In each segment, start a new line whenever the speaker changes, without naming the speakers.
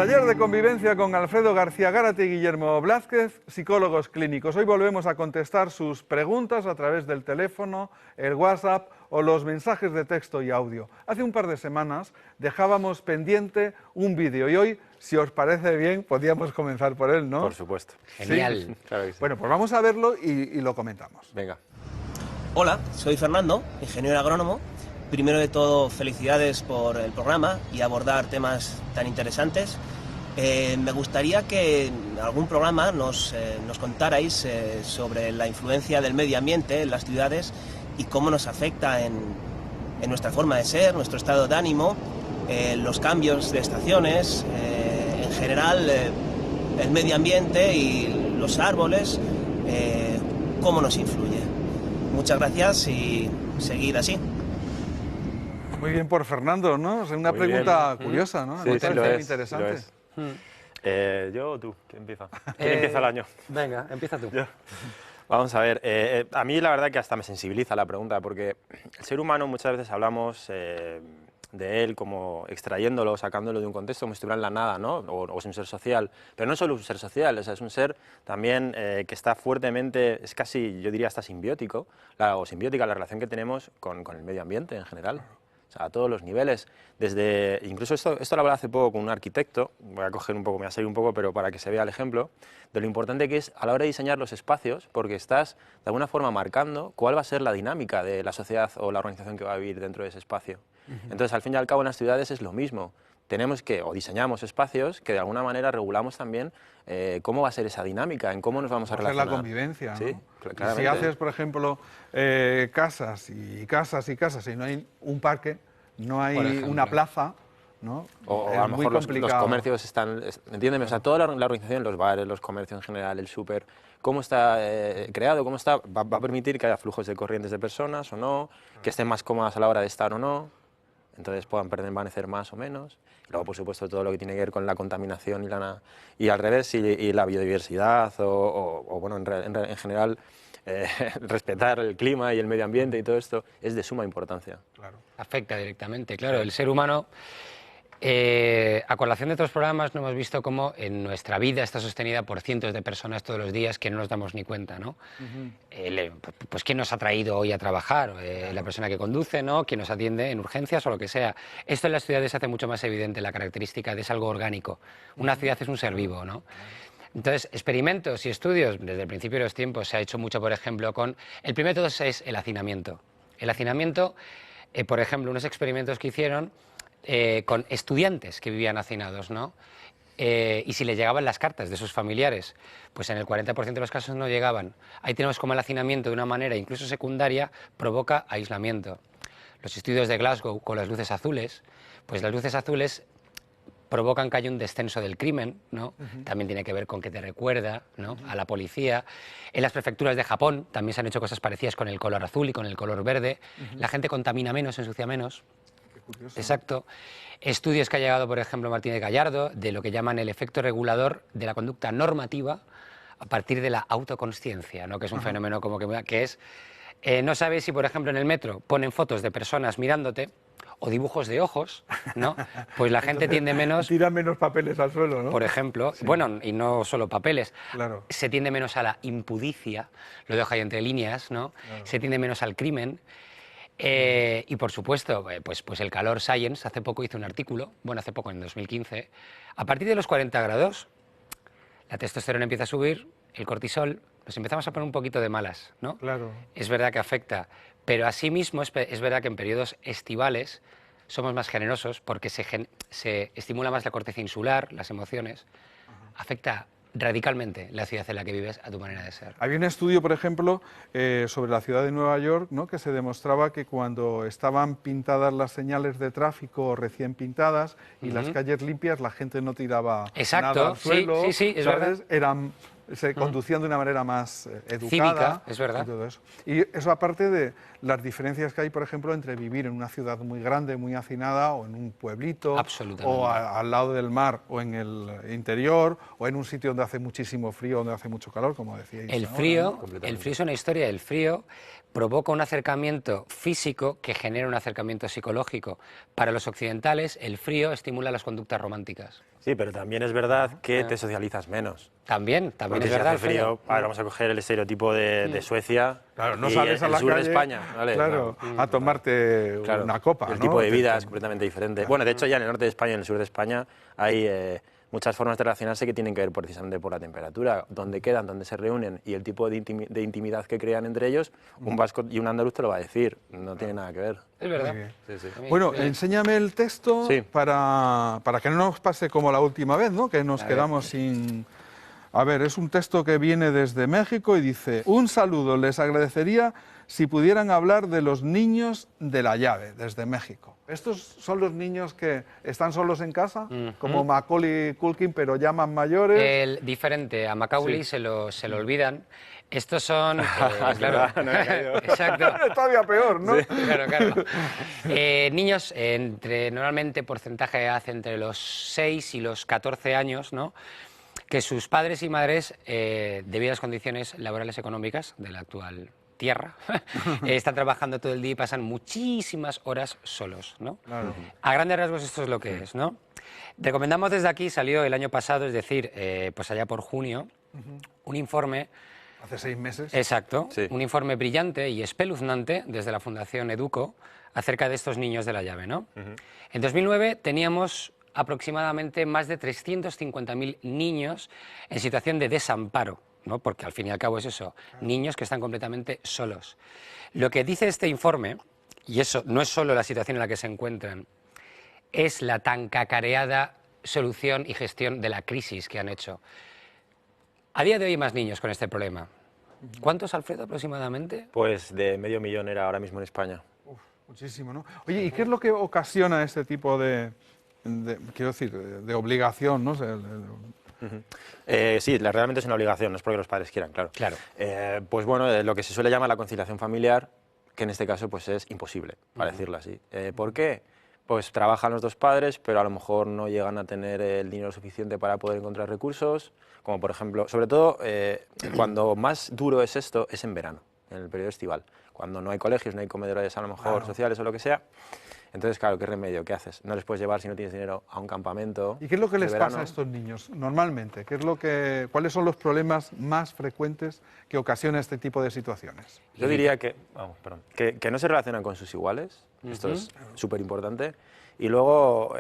Taller de convivencia con Alfredo García Gárate y Guillermo Blázquez, psicólogos clínicos. Hoy volvemos a contestar sus preguntas a través del teléfono, el WhatsApp o los mensajes de texto y audio. Hace un par de semanas dejábamos pendiente un vídeo y hoy, si os parece bien, podríamos comenzar por él, ¿no?
Por supuesto.
Genial.
¿Sí?
Claro que sí.
Bueno, pues vamos a verlo y lo comentamos.
Venga.
Hola, soy Fernando, ingeniero agrónomo. Primero de todo, felicidades por el programa y abordar temas tan interesantes. Me gustaría que en algún programa nos contarais sobre la influencia del medio ambiente en las ciudades y cómo nos afecta en nuestra forma de ser, nuestro estado de ánimo, los cambios de estaciones, en general el medio ambiente y los árboles, cómo nos influye. Muchas gracias y seguid así.
Muy bien por Fernando, ¿no? Es una
Muy
pregunta
bien.
curiosa, ¿no?
Sí,
Me
sí,
parece
lo es.
interesante.
Lo es. ¿Yo o tú? ¿Quién empieza? ¿Quién empieza el año?
Venga, empieza tú.
Yo. Vamos a ver, a mí la verdad que hasta me sensibiliza la pregunta, porque el ser humano muchas veces hablamos de él como extrayéndolo, sacándolo de un contexto, como si estuviera en la nada, ¿no? O es un ser social, pero no solo un ser social, o sea, es un ser también que está fuertemente, es casi, yo diría hasta simbiótico, o simbiótica la relación que tenemos con el medio ambiente en general. O sea, a todos los niveles, desde, incluso esto lo hablaba hace poco con un arquitecto, voy a coger un poco, me voy a salir un poco, pero para que se vea el ejemplo, de lo importante que es a la hora de diseñar los espacios, porque estás de alguna forma marcando cuál va a ser la dinámica de la sociedad o la organización que va a vivir dentro de ese espacio. Entonces, al fin y al cabo, en las ciudades es lo mismo. Tenemos que, o diseñamos espacios que de alguna manera regulamos también cómo va a ser esa dinámica, en cómo nos vamos a relacionar.
La convivencia, ¿no?
Sí,
Si haces, por ejemplo, casas y casas y casas y no hay un parque, no hay una plaza, ¿no?
O
es
a lo
muy
mejor los
complicado.
comercios están, ¿entiendes? O sea, toda la organización, los bares, los comercios en general, el súper, cómo está creado, cómo está, va a permitir que haya flujos de corrientes de personas o no, que estén más cómodas a la hora de estar o no, entonces puedan permanecer más o menos. Y luego, por supuesto, todo lo que tiene que ver con la contaminación y al revés, y la biodiversidad, o bueno, en general, respetar el clima y el medio ambiente y todo esto es de suma importancia.
Claro.
Afecta directamente, claro. El ser humano, a colación de otros programas, no hemos visto cómo en nuestra vida está sostenida por cientos de personas todos los días que no nos damos ni cuenta, ¿no? Pues quién nos ha traído hoy a trabajar, la persona que conduce, ¿no? Quién nos atiende en urgencias o lo que sea. Esto en las ciudades hace mucho más evidente la característica de es algo orgánico. Una ciudad es un ser vivo, ¿no? Entonces, experimentos y estudios, desde el principio de los tiempos se ha hecho mucho, por ejemplo, con... El primero de todos es el hacinamiento. El hacinamiento, por ejemplo, unos experimentos que hicieron con estudiantes que vivían hacinados, ¿no? Y si les llegaban las cartas de sus familiares, pues en el 40% de los casos no llegaban. Ahí tenemos como el hacinamiento de una manera incluso secundaria provoca aislamiento. Los estudios de Glasgow con las luces azules, pues las luces azules provocan que haya un descenso del crimen, ¿no? También tiene que ver con que te recuerda, ¿no? A la policía. En las prefecturas de Japón también se han hecho cosas parecidas con el color azul y con el color verde. La gente contamina menos, ensucia menos.
Qué curioso.
Exacto. Estudios que ha llegado, por ejemplo, Martínez Gallardo, de lo que llaman el efecto regulador de la conducta normativa a partir de la autoconsciencia, ¿no? Que es un fenómeno como que es... no sabes si, por ejemplo, en el metro ponen fotos de personas mirándote o dibujos de ojos, ¿no? Pues la gente tiende menos...
Tira menos papeles al suelo, ¿no?
Por ejemplo, sí. Bueno, y no solo papeles,
claro.
Se tiende menos a la impudicia, lo dejo ahí entre líneas, ¿no? Claro. Se tiende menos al crimen. Y por supuesto, pues el Calor Science hace poco hizo un artículo, bueno, hace poco, en 2015, a partir de los 40 grados, la testosterona empieza a subir, el cortisol, nos empezamos a poner un poquito de malas, ¿no?
Claro.
Es verdad que afecta, pero asimismo es verdad que en periodos estivales somos más generosos porque se estimula más la corteza insular, las emociones, afecta radicalmente la ciudad en la que vives a tu manera de ser.
Había un estudio, por ejemplo, sobre la ciudad de Nueva York, ¿no? Que se demostraba que cuando estaban pintadas las señales de tráfico recién pintadas y las calles limpias, la gente no tiraba nada al suelo,
sí, es
¿sabes?
verdad.
se conducían de una manera más educada.
Cívica, es verdad.
Y todo eso. Y eso aparte de las diferencias que hay, por ejemplo, entre vivir en una ciudad muy grande, muy hacinada, o en un pueblito, o al lado del mar, o en el interior, o en un sitio donde hace muchísimo frío, donde hace mucho calor, como decíais.
El frío es una historia. El frío provoca un acercamiento físico que genera un acercamiento psicológico. Para los occidentales, el frío estimula las conductas románticas.
Sí, pero también es verdad que te socializas menos.
También
Porque
es verdad.
Si hace frío, vamos a coger el estereotipo de Suecia.
Claro, no
y
sales a la
sur
calle,
de España, ¿vale?
claro, a tomarte una copa.
El
¿no?
tipo de vida es completamente diferente. Bueno, de hecho, ya en el norte de España y en el sur de España hay muchas formas de relacionarse que tienen que ver precisamente por la temperatura, dónde quedan, dónde se reúnen y el tipo de intimidad que crean entre ellos. Un vasco y un andaluz te lo va a decir, no tiene nada que ver.
Es verdad.
Sí, sí.
Bueno, enséñame el texto para que no nos pase como la última vez, ¿no? Que nos quedamos sin... A ver, es un texto que viene desde México y dice: un saludo, les agradecería si pudieran hablar de los niños de la llave, desde México. ¿Estos son los niños que están solos en casa, como Macaulay Culkin, pero ya más mayores?
Diferente, a Macaulay se lo olvidan. Estos son...
claro,
exacto.
Todavía peor, ¿no?
Sí. Claro. Niños, normalmente porcentaje de edad entre los 6 y los 14 años, ¿no? Que sus padres y madres, debido a las condiciones laborales económicas de la actual tierra, están trabajando todo el día y pasan muchísimas horas solos, ¿no?
Claro.
A grandes rasgos esto es lo que es, ¿no? Recomendamos desde aquí, salió el año pasado, es decir, pues allá por junio, un informe...
Hace 6 meses.
Exacto,
Sí.
un informe brillante y espeluznante desde la Fundación Educo acerca de estos niños de la llave, ¿no? En 2009 teníamos aproximadamente más de 350.000 niños en situación de desamparo, ¿no? Porque al fin y al cabo es eso, niños que están completamente solos. Lo que dice este informe, y eso no es solo la situación en la que se encuentran, es la tan cacareada solución y gestión de la crisis que han hecho. A día de hoy hay más niños con este problema. ¿Cuántos, Alfredo, aproximadamente?
Pues de 500.000 era ahora mismo en España.
Muchísimo, ¿no? Oye, ¿y qué es lo que ocasiona este tipo de quiero decir, de obligación, ¿no?
Sí, realmente es una obligación, no es porque los padres quieran, claro. Pues bueno, lo que se suele llamar la conciliación familiar, que en este caso pues es imposible, para decirlo así. ¿Por qué? Pues trabajan los dos padres, pero a lo mejor no llegan a tener el dinero suficiente para poder encontrar recursos, como por ejemplo, sobre todo cuando más duro es esto es en verano, en el periodo estival, cuando no hay colegios, no hay comedores a lo mejor sociales o lo que sea. Entonces, claro, ¿qué remedio? ¿Qué haces? No les puedes llevar si no tienes dinero a un campamento.
¿Y qué es lo que les
verano.
pasa a estos niños normalmente? ¿Cuáles son los problemas más frecuentes que ocasiona este tipo de situaciones?
Yo diría que no se relacionan con sus iguales, esto es súper importante, y luego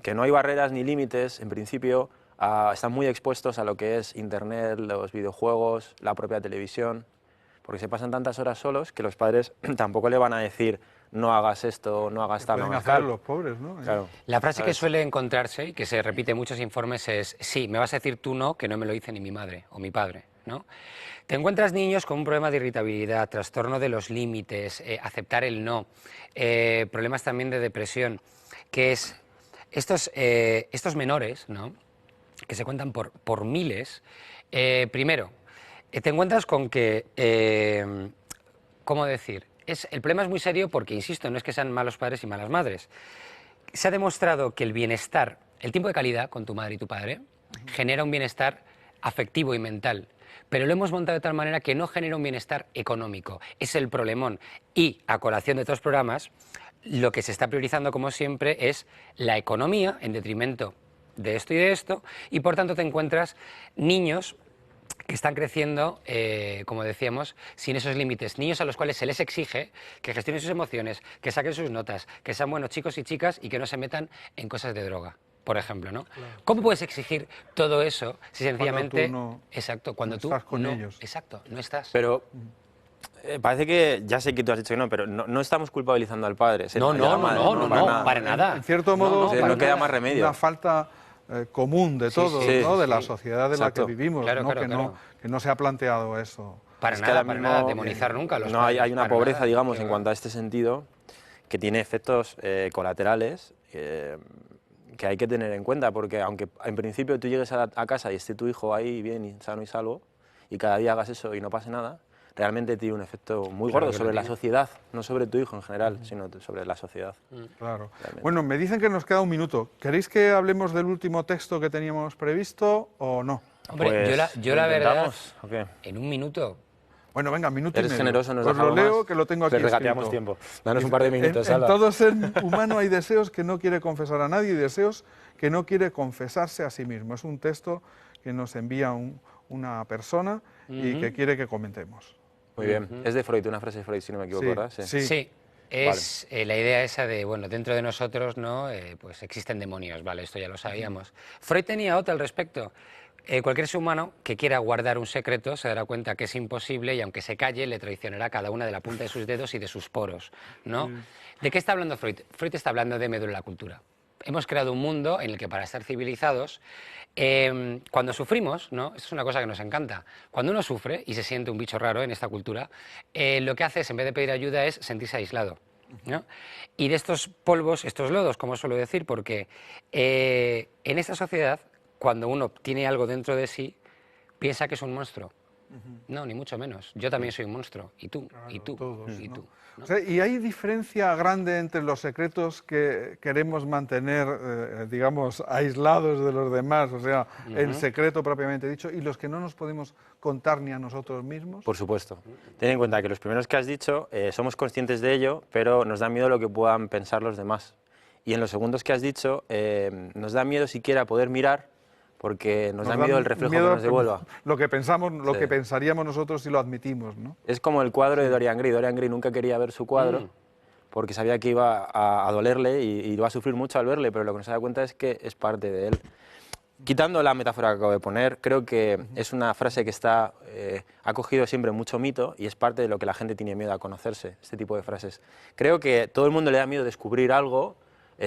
que no hay barreras ni límites, en principio, están muy expuestos a lo que es Internet, los videojuegos, la propia televisión, porque se pasan tantas horas solos que los padres tampoco le van a decir no hagas esto, no hagas tal, no hagas tal.
Los pobres, ¿no?
Claro.
La frase que suele encontrarse y que se repite en muchos informes es: sí, me vas a decir tú no, que no me lo dice ni mi madre o mi padre, ¿no? Te encuentras niños con un problema de irritabilidad, trastorno de los límites, aceptar el no, problemas también de depresión, que es estos menores, ¿no? Que se cuentan por miles. Primero, te encuentras con que, ¿cómo decir? El problema es muy serio porque, insisto, no es que sean malos padres y malas madres. Se ha demostrado que el bienestar, el tiempo de calidad con tu madre y tu padre, genera un bienestar afectivo y mental, pero lo hemos montado de tal manera que no genera un bienestar económico. Es el problemón. Y, a colación de otros programas, lo que se está priorizando, como siempre, es la economía en detrimento de esto y de esto, y por tanto te encuentras niños que están creciendo, como decíamos, sin esos límites. Niños a los cuales se les exige que gestionen sus emociones, que saquen sus notas, que sean buenos chicos y chicas y que no se metan en cosas de droga, por ejemplo, ¿no? Claro. ¿Cómo puedes exigir todo eso si sencillamente... Cuando tú
estás con ellos.
Exacto, no estás.
Pero parece que, ya sé que tú has dicho que no, pero no estamos culpabilizando al padre.
No, para nada.
En cierto modo,
no queda más remedio.
Una falta común de todos, ¿no? De la sociedad en la que vivimos,
claro,
¿no? Que no se ha planteado eso.
Para nada, demonizar nunca a los padres.
Hay una pobreza, digamos, en cuanto a este sentido, que tiene efectos colaterales que que hay que tener en cuenta, porque aunque en principio tú llegues a casa y esté tu hijo ahí bien y sano y salvo, y cada día hagas eso y no pase nada, realmente tiene un efecto muy
Claro
gordo
que
sobre
lo
la
tiene.
sociedad, no sobre tu hijo en general, sino sobre la sociedad.
Claro.
Realmente.
Bueno, me dicen que nos queda un minuto. ¿Queréis que hablemos del último texto que teníamos previsto o no?
Hombre,
Pues,
yo
¿lo
la verdad,
intentamos o qué?
en un minuto,
Bueno, venga, minuto y
Eres
medio.
generoso, nos
Os lo
dejamos
leo,
más.
que lo tengo aquí
Le regateamos
escrito.
tiempo. Danos un par de minutos,
En
Alba.
todo ser humano hay deseos que no quiere confesar a nadie y deseos que no quiere confesarse a sí mismo. Es un texto que nos envía una persona y que quiere que comentemos.
Muy bien. Es de Freud, una frase de Freud, si no me equivoco,
Sí,
¿verdad?
sí.
sí, es la idea esa de, bueno, dentro de nosotros, ¿no? Pues existen demonios, vale, esto ya lo sabíamos. Freud tenía otra al respecto. Cualquier ser humano que quiera guardar un secreto se dará cuenta que es imposible y aunque se calle le traicionará cada una de la punta de sus dedos y de sus poros, ¿no? ¿De qué está hablando Freud? Freud está hablando de me duele la cultura. Hemos creado un mundo en el que para estar civilizados, cuando sufrimos, ¿no? Esto es una cosa que nos encanta, cuando uno sufre y se siente un bicho raro en esta cultura, lo que hace es, en vez de pedir ayuda, es sentirse aislado, ¿no? Y de estos polvos, estos lodos, como suelo decir, porque en esta sociedad, cuando uno tiene algo dentro de sí, piensa que es un monstruo. No, ni mucho menos. Yo también soy un monstruo. Y tú, y tú,
Todos,
y
¿no?
tú. ¿no?
O sea, ¿y hay diferencia grande entre los secretos que queremos mantener, digamos, aislados de los demás, o sea, el secreto propiamente dicho, y los que no nos podemos contar ni a nosotros mismos?
Por supuesto. Ten en cuenta que los primeros que has dicho somos conscientes de ello, pero nos da miedo lo que puedan pensar los demás. Y en los segundos que has dicho, nos da miedo siquiera poder mirar, porque nos da miedo el reflejo que nos devuelva.
Lo que pensamos, lo
Sí.
que pensaríamos nosotros si lo admitimos, ¿no?
Es como el cuadro de Dorian Gray. Dorian Gray nunca quería ver su cuadro porque sabía que iba a dolerle y iba a sufrir mucho al verle, pero lo que no se da cuenta es que es parte de él. Quitando la metáfora que acabo de poner, creo que es una frase que ha cogido siempre mucho mito y es parte de lo que la gente tiene miedo a conocerse, este tipo de frases. Creo que todo el mundo le da miedo descubrir algo,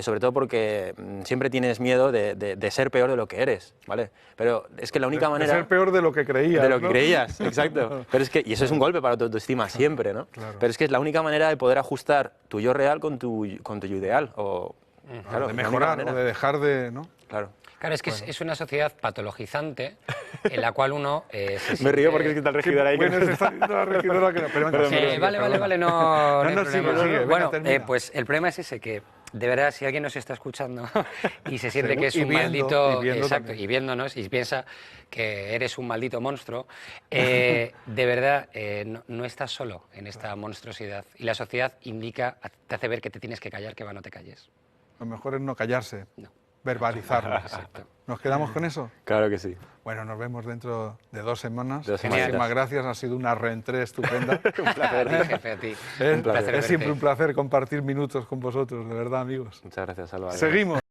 sobre todo porque siempre tienes miedo de ser peor de lo que eres, ¿vale? Pero es que la única manera...
De ser peor de lo que creías,
De lo que
¿no?
creías, exacto. Pero es que, y eso es un golpe para tu autoestima siempre, ¿no?
Claro.
Pero es que es la única manera de poder ajustar tu yo real con tu yo ideal. O, claro,
De
la única
mejorar
manera.
o de dejar de... ¿no?
Claro.
Claro, es que es una sociedad patologizante en la cual uno se
Me río
siente-
porque es que está el regidor ahí. que
Bueno,
no
se está diciendo la regidora que no, pero venga,
Perdón,
sigue,
perdón.
sigue,
Vale,
perdona.
no hay
no,
problema.
sigue, venga,
Bueno,
termina.
pues el problema es ese, que de verdad si alguien nos está escuchando y se siente que es
Y
un
viendo,
maldito,
y viendo
exacto,
también.
y viéndonos y piensa que eres un maldito monstruo, de verdad no estás solo en esta monstruosidad. Y la sociedad te hace ver que te tienes que callar, que va, no te calles.
Lo mejor es no callarse,
No.
verbalizarlo.
Exacto.
¿Nos quedamos con eso?
Claro que sí.
Bueno, nos vemos dentro de 2 semanas.
2 semanas.
Muchísimas gracias, ha sido una reentré estupenda.
Un placer.
A ti, jefe, a ti.
Es,
Un placer
es siempre
verte.
un placer compartir minutos con vosotros, de verdad, amigos.
Muchas gracias, Alba.
Seguimos.